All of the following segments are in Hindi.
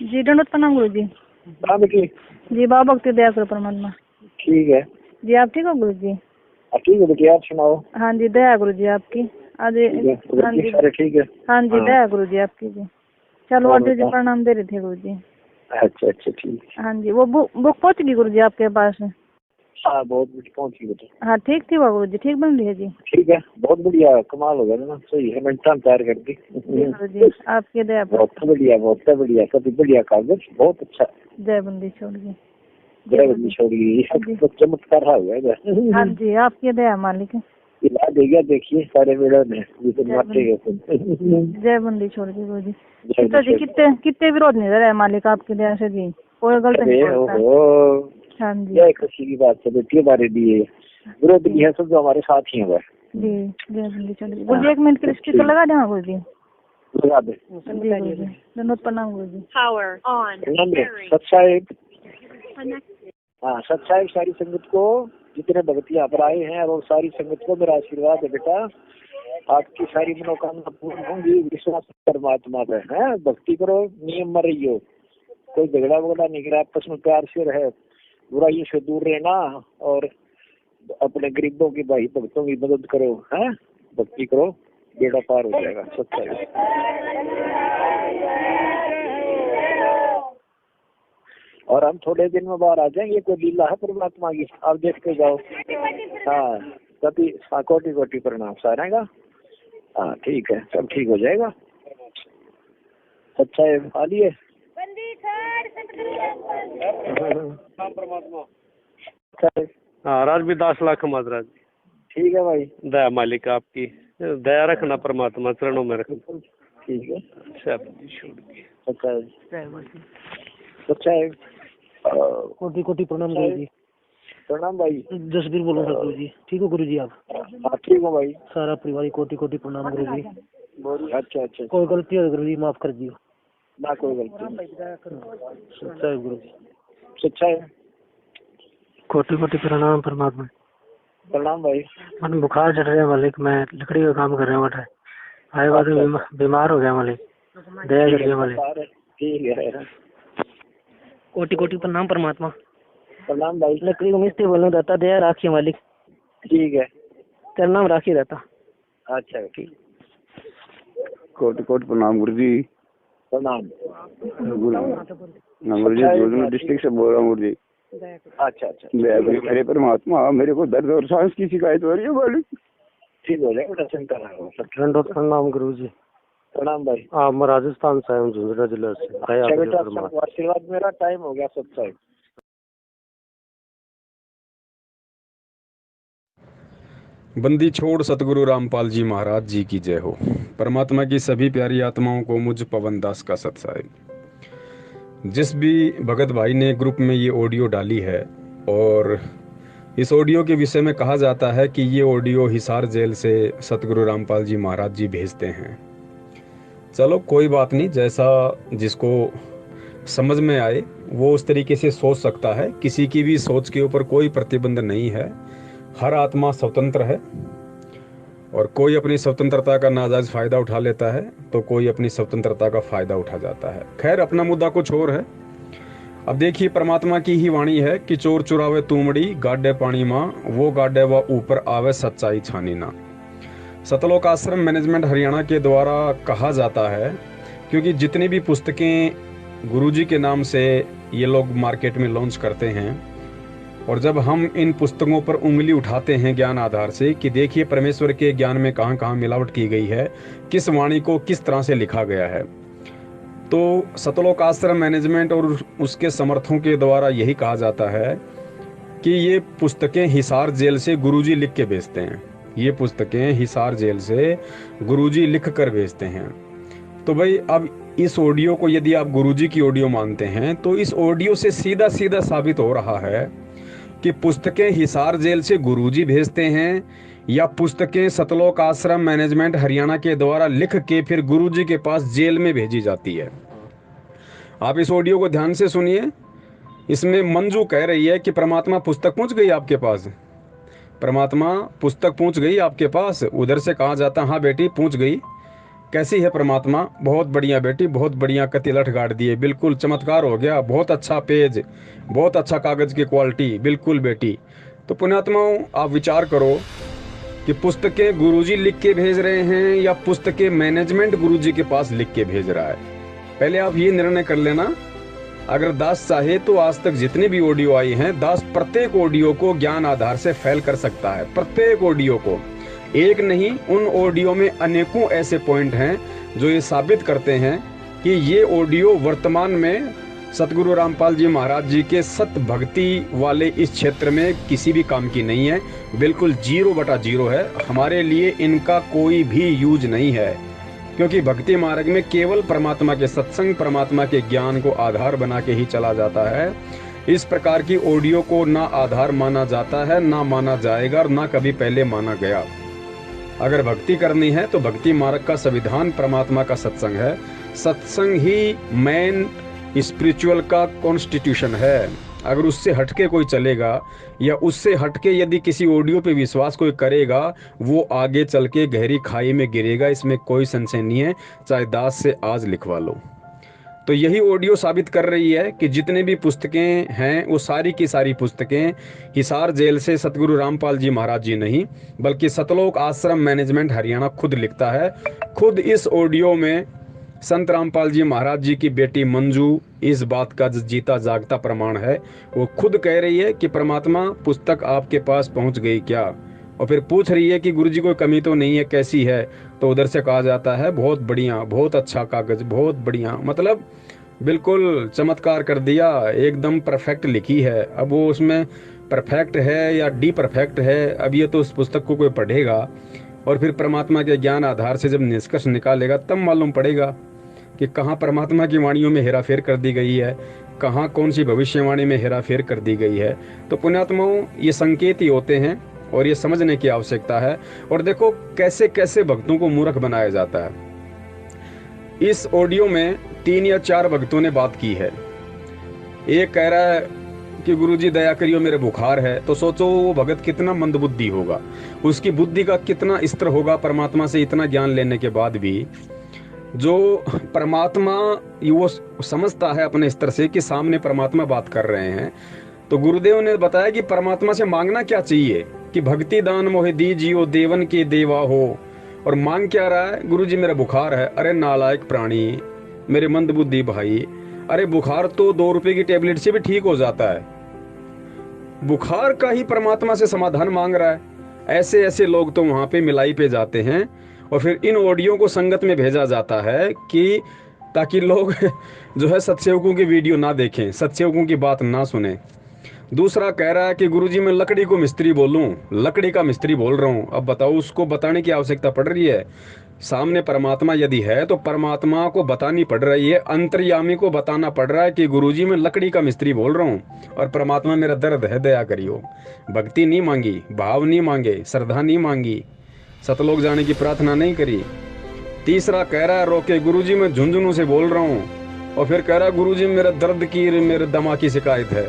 जी दंडोत प्रणाम गुरु जी। हाँ बेटी। जी बाबा भक्ति दया करो परमात्मा। ठीक है। जी आप ठीक हो गुरु जी? ठीक है बेटी, आप सुनाओ। हाँ जी दया गुरु जी आपकी। आज हाँ जी सारे ठीक है। हाँ जी दया गुरु जी आपकी जी। चलो और आज जी प्रणाम दे रहे थे गुरु जी। अच्छा अच्छा ठीक है। हाँ जी वो बुक पहुँच गई गुरु जी आपके पास? हाँ बहुत बेटी पहुँची बेटी। हाँ ठीक थी वो गुरु जी, ठीक बन रही है जी? ठीक है, बहुत बढ़िया, कमाल हो गया ना, सही है, मैंने तैयार कर दी। गुरु जी आपकी दया। बहुत बढ़िया, कभी बढ़िया कागज, बहुत अच्छा। जय बंदी छोड़ गई। जय बंदी छोड़ गई, चमत्कार हुआ है। हाँ जी आपकी दया मालिक। इलाज हो गया, देखिए सारे मेरे में जय बंदी छोड़ गई गुरु जी। कितने कितने विरोध नहीं रहे मालिक आपकी दया से जी, कोई गलत नहीं बोलता। हाँ जी यह खुशी की बात है बेटी, हमारे लिए विरोध भी है, सब जो हमारे साथ ही है जी। जय बंदी छोड़ गई गुरु जी, 1 मिनट की स्पीकर लगा देना गुरु जी। लगा दे। जी गुरु जी धन्यवाद प्रणाम गुरु जी। सत्साहिब, हाँ सत्साहिब सारी संगत को, जितने भगत यहाँ पर आए हैं और सारी संगत को मेरा आशीर्वाद है बेटा, आपकी सारी मनोकामना पूर्ण होंगी। विश्वास परमात्मा पे है, भक्ति करो, नियम में रहियो, कोई झगड़ा वगड़ा नहीं करा, आपस में प्यार से रहे, बुराइयों से दूर रहना और अपने गरीबों की, भाई भक्तों की मदद करो, है भक्ति करो, बेड़ा पार हो जाएगा। सच्चाई। और हम थोड़े दिन में बाहर आ जाएंगे, कोई लीला है परमात्मा की, आप देखते जाओ। हाँ कभी कोटि कोटि प्रणाम सारे का। हाँ ठीक है, सब ठीक हो जाएगा। अच्छा है, आ लिए हाँ राजवीर दास लाख महाराज। ठीक है भाई, दया मालिक आपकी दया रखना, परमात्मा चरणों में रखना। ठीक है। अच्छा है। कोटि कोटि प्रणाम गुरु जी। प्रणाम भाई। जसबीर बोलो सर गुरु जी। ठीक हो गुरु जी आप? हाँ ठीक हो भाई। सारा परिवार कोटि कोटि प्रणाम गुरु जी। अच्छा अच्छा। कोई गलती हो गुरु जी माफ कर दियो ना, कोई गलती नहीं। सच्चा है गुरु जी। सच्चा है। कोटि कोटि प्रणाम परमात्मा। प्रणाम भाई। मन बुखार चढ़ रहा है मालिक, मैं लकड़ी का काम कर रहा हूँ, आए बाद बीमार हो गया मालिक, दया कर दिया मालिक। ठीक है। कोटि कोटि प्रणाम परमात्मा। प्रणाम भाई। लकड़ी को मिस्त्री बोलना रहता, दया राखिए मालिक। ठीक है, तेरा नाम राखी रहता। अच्छा ठीक। कोटि कोटि प्रणाम गुरु जी। प्रणाम गुरु जी, जोधपुर डिस्ट्रिक्ट से बोल रहा हूँ गुरु जी। अच्छा अच्छा। मेरे परमात्मा, मेरे को दर्द और सांस की शिकायत हो रही है मालिक। ठीक हो जाएगा, चिंता ना करो। प्रणाम गुरु जी। प्रणाम भाई। हाँ मैं राजस्थान से हूँ, झुंझुनू जिला से। आशीर्वाद, मेरा टाइम हो गया सत्संग। बंदी छोड़ सतगुरु रामपाल जी महाराज जी की जय हो। परमात्मा की सभी प्यारी आत्माओं को मुझ पवन दास का सत्साहिब। जिस भी भगत भाई ने ग्रुप में ये ऑडियो डाली है, और इस ऑडियो के विषय में कहा जाता है कि ये ऑडियो हिसार जेल से सतगुरु रामपाल जी महाराज जी भेजते हैं। चलो कोई बात नहीं, जैसा जिसको समझ में आए वो उस तरीके से सोच सकता है। किसी की भी सोच के ऊपर कोई प्रतिबंध नहीं है, हर आत्मा स्वतंत्र है, और कोई अपनी स्वतंत्रता का नाजायज फायदा उठा लेता है तो कोई अपनी स्वतंत्रता का फायदा उठा जाता है। खैर अपना मुद्दा कुछ और है। अब देखिए, परमात्मा की ही वाणी है कि चोर चुरावे तूमड़ी गाड्डे पानी माँ, वो गाड्डे व ऊपर आवे सच्चाई छानी ना। सतलोक आश्रम मैनेजमेंट हरियाणा के द्वारा कहा जाता है, क्योंकि जितनी भी पुस्तकें गुरुजी के नाम से ये लोग मार्केट में लॉन्च करते हैं, और जब हम इन पुस्तकों पर उंगली उठाते हैं ज्ञान आधार से कि देखिए परमेश्वर के ज्ञान में कहाँ कहाँ मिलावट की गई है, किस वाणी को किस तरह से लिखा गया है, तो सतलोक आश्रम मैनेजमेंट और उसके समर्थकों के द्वारा यही कहा जाता है कि ये पुस्तकें हिसार जेल से गुरुजी लिख के भेजते हैं। ये पुस्तकें हिसार जेल से गुरुजी लिख कर भेजते हैं। तो भाई अब इस ऑडियो को यदि आप गुरुजी की ऑडियो मानते हैं तो इस ऑडियो से सीधा सीधा साबित हो रहा है कि पुस्तकें हिसार जेल से गुरुजी भेजते हैं, या पुस्तकें सतलोक आश्रम मैनेजमेंट हरियाणा के द्वारा लिख के फिर गुरुजी के पास जेल में भेजी जाती है। आप इस ऑडियो को ध्यान से सुनिए। इसमें मंजू कह रही है कि परमात्मा पुस्तक पहुंच गई आपके पास, परमात्मा पुस्तक पहुंच गई आपके पास। उधर से कहा जाता हाँ बेटी पहुंच गई, कैसी है परमात्मा? बहुत बढ़िया बेटी, बहुत बढ़िया, कति लठ गाड़ दिए, बिल्कुल चमत्कार हो गया, बहुत अच्छा पेज, बहुत अच्छा कागज की क्वालिटी, बिल्कुल बेटी। तो पुण्यात्माओं, आप विचार करो कि पुस्तकें गुरुजी लिख के भेज रहे हैं या पुस्तकें मैनेजमेंट गुरुजी के पास लिख के भेज रहा है। पहले आप ये निर्णय कर लेना। अगर दास चाहे तो आज तक जितने भी ऑडियो आई हैं, दास प्रत्येक ऑडियो को ज्ञान आधार से फैल कर सकता है, प्रत्येक ऑडियो को। एक नहीं, उन ऑडियो में अनेकों ऐसे पॉइंट हैं जो ये साबित करते हैं कि ये ऑडियो वर्तमान में सतगुरु रामपाल जी महाराज जी के सत भक्ति वाले इस क्षेत्र में किसी भी काम की नहीं है, बिल्कुल 0/0 है। हमारे लिए इनका कोई भी यूज नहीं है, क्योंकि भक्ति मार्ग में केवल परमात्मा के सत्संग, परमात्मा के ज्ञान को आधार बना के ही चला जाता है। इस प्रकार की ऑडियो को ना आधार माना जाता है, ना माना जाएगा और ना कभी पहले माना गया। अगर भक्ति करनी है तो भक्ति मार्ग का संविधान परमात्मा का सत्संग है। सत्संग ही मेन स्पिरिचुअल का कॉन्स्टिट्यूशन है। अगर उससे हटके कोई चलेगा या उससे हटके यदि किसी ऑडियो पे विश्वास कोई करेगा, वो आगे चल के गहरी खाई में गिरेगा, इसमें कोई संशय नहीं है, चाहे दास से आज लिखवा लो। तो यही ऑडियो साबित कर रही है कि जितने भी पुस्तकें हैं वो सारी की सारी पुस्तकें हिसार जेल से सतगुरु रामपाल जी महाराज जी नहीं, बल्कि सतलोक आश्रम मैनेजमेंट हरियाणा खुद लिखता है। खुद इस ऑडियो में संत रामपाल जी महाराज जी की बेटी मंजू इस बात का जीता जागता प्रमाण है। वो खुद कह रही है कि परमात्मा पुस्तक आपके पास पहुंच गई क्या, और फिर पूछ रही है कि गुरुजी कोई कमी तो नहीं है, कैसी है? तो उधर से कहा जाता है बहुत बढ़िया, बहुत अच्छा कागज, बहुत बढ़िया, मतलब बिल्कुल चमत्कार कर दिया, एकदम परफेक्ट लिखी है। अब वो उसमें परफेक्ट है या डी परफेक्ट है, अब ये तो उस पुस्तक को कोई पढ़ेगा और फिर परमात्मा के ज्ञान आधार से जब निष्कर्ष निकालेगा तब मालूम पड़ेगा कि कहाँ परमात्मा की वाणियों में हेराफेर कर दी गई है, कहाँ कौन सी भविष्यवाणी में हेराफेर कर दी गई है। तो पुण्यात्माओं, ये संकेत ही होते हैं और ये समझने की आवश्यकता है। और देखो कैसे कैसे भक्तों को मूर्ख बनाया जाता है। इस ऑडियो में 3 या 4 भक्तों ने बात की है। एक कह रहा है कि गुरुजी दया करियो मेरे बुखार है, तो सोचो वो भगत कितना मंदबुद्धि होगा, उसकी बुद्धि का कितना स्तर होगा परमात्मा से इतना ज्ञान लेने के बाद भी। जो परमात्मा वो समझता है अपने स्तर से कि सामने परमात्मा बात कर रहे हैं, तो गुरुदेव ने बताया कि परमात्मा से मांगना क्या चाहिए कि भक्ति दान मोहे दीजियो देवन के देवा हो। और मांग क्या रहा है? गुरुजी मेरा बुखार है। अरे नालायक प्राणी, मेरे मंदबुद्धि भाई, अरे बुखार तो 2 रुपए की टेबलेट से भी ठीक हो जाता है, बुखार का ही परमात्मा से समाधान मांग रहा है। ऐसे ऐसे लोग तो वहां पे मिलाई पे जाते हैं और फिर इन ऑडियो को संगत में भेजा जाता है कि ताकि लोग जो है सत्सेवकों की वीडियो ना देखें, सत्सेवकों की बात ना सुने। दूसरा कह रहा है कि गुरुजी मैं लकड़ी को मिस्त्री बोलूं, लकड़ी का मिस्त्री बोल रहा हूं। अब बताओ, उसको बताने की आवश्यकता पड़ रही है? सामने परमात्मा यदि है तो परमात्मा को बतानी पड़ रही है, अंतर्यामी को बताना पड़ रहा है कि गुरुजी मैं लकड़ी का मिस्त्री बोल रहा हूं और परमात्मा मेरा दर्द है, दया करियो। भक्ति नहीं मांगी, भाव नहीं मांगे, श्रद्धा नहीं मांगी, सतलोक जाने की प्रार्थना नहीं करी। तीसरा कह रहा है रोके गुरुजी मैं झुंझुनू से बोल रहा हूँ, और फिर कह रहा है गुरुजी मेरा दर्द की, मेरे दमा की शिकायत है।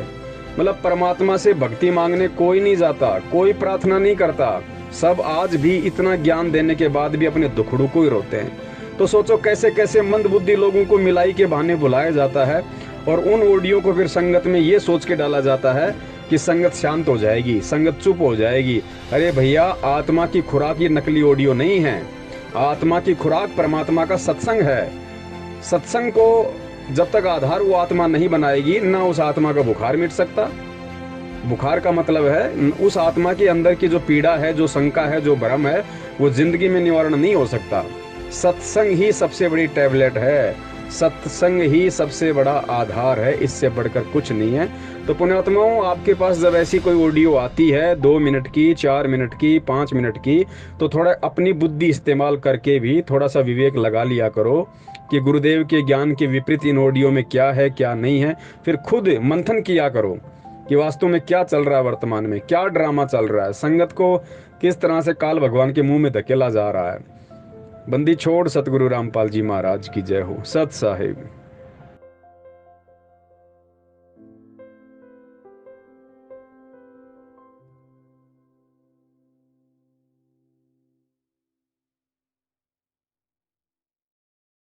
मतलब परमात्मा से भक्ति मांगने कोई नहीं जाता, कोई प्रार्थना नहीं करता, सब आज भी इतना ज्ञान देने के बाद भी अपने दुखड़ों को ही रोते हैं। तो सोचो कैसे कैसे मंदबुद्धि लोगों को मिलाई के बहाने बुलाया जाता है और उन ऑडियो को फिर संगत में ये सोच के डाला जाता है कि संगत शांत हो जाएगी, संगत चुप हो जाएगी। अरे भैया, आत्मा की खुराक ये नकली ऑडियो नहीं है, आत्मा की खुराक परमात्मा का सत्संग है। सत्संग को जब तक आधार वो आत्मा नहीं बनाएगी, ना उस आत्मा का बुखार मिट सकता। बुखार का मतलब है उस आत्मा के अंदर की जो पीड़ा है, जो शंका है, जो भ्रम है, वो जिंदगी में निवारण नहीं हो सकता। सत्संग ही सबसे बड़ी टैबलेट है, सत्संग ही सबसे बड़ा आधार है, इससे बढ़कर कुछ नहीं है। तो पुण्यात्माओं, आपके पास जब ऐसी कोई ऑडियो आती है 2 मिनट की, 4 मिनट की, 5 मिनट की, तो थोड़ा अपनी बुद्धि इस्तेमाल करके भी थोड़ा सा विवेक लगा लिया करो कि गुरुदेव के ज्ञान के विपरीत इन ऑडियो में क्या है क्या नहीं है। फिर खुद मंथन किया करो कि वास्तव में क्या चल रहा है, वर्तमान में क्या ड्रामा चल रहा है, संगत को किस तरह से काल भगवान के मुंह में धकेला जा रहा है। बंदी छोड़ सतगुरु रामपाल जी महाराज की जय हो। सत साहिब।